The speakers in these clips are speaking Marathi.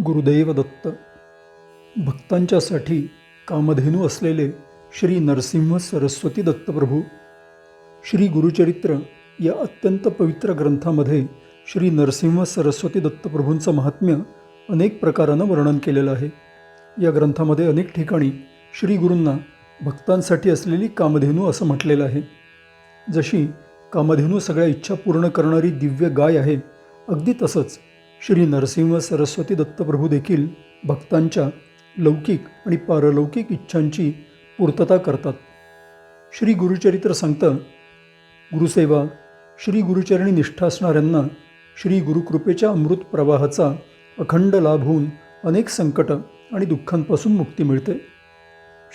गुरुदेव दत्त. भक्तांच्यासाठी कामधेनू असलेले श्री नरसिंह सरस्वती दत्तप्रभू. श्री गुरुचरित्र या अत्यंत पवित्र ग्रंथामध्ये श्री नरसिंह सरस्वती दत्तप्रभूंचं महात्म्य अनेक प्रकारानं वर्णन केलेलं आहे. या ग्रंथामध्ये अनेक ठिकाणी श्री गुरूंना भक्तांसाठी असलेली कामधेनू असं म्हटलेलं आहे. जशी कामधेनू सगळ्या इच्छा पूर्ण करणारी दिव्य गाय आहे, अगदी तसंच श्री नरसिंह सरस्वती दत्तप्रभू देखील भक्तांच्या लौकिक आणि पारलौकिक इच्छांची पूर्तता करतात. श्री गुरुचरित्र सांगतं, गुरुसेवा, श्री गुरुचरणी निष्ठा असणाऱ्यांना श्री गुरुकृपेच्या अमृत प्रवाहाचा अखंड लाभ होऊन अनेक संकट आणि दुःखांपासून मुक्ती मिळते.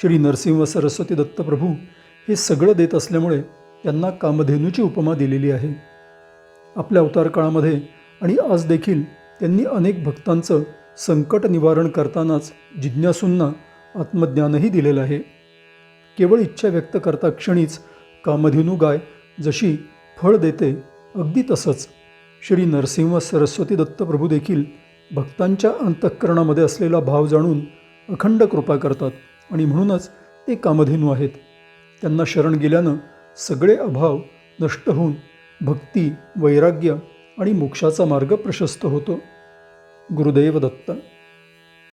श्री नरसिंह सरस्वती दत्तप्रभू हे सगळं देत असल्यामुळे त्यांना कामधेनूची उपमा दिलेली आहे. आपल्या अवतार काळामध्ये आणि आज देखील त्यांनी अनेक भक्तांचं संकट निवारण करतानाच जिज्ञासूंना आत्मज्ञानही दिलेलं आहे. केवळ इच्छा व्यक्त करता क्षणीच कामधेनू गाय जशी फळ देते, अगदी तसंच श्री नरसिंह सरस्वती दत्तप्रभू देखील भक्तांच्या अंतःकरणामध्ये असलेला भाव जाणून अखंड कृपा करतात आणि म्हणूनच ते कामधेनू आहेत. त्यांना शरण गेल्यानं सगळे अभाव नष्ट होऊन भक्ती, वैराग्य आणि मोक्षाचा मार्ग प्रशस्त होतो. गुरुदेव दत्त.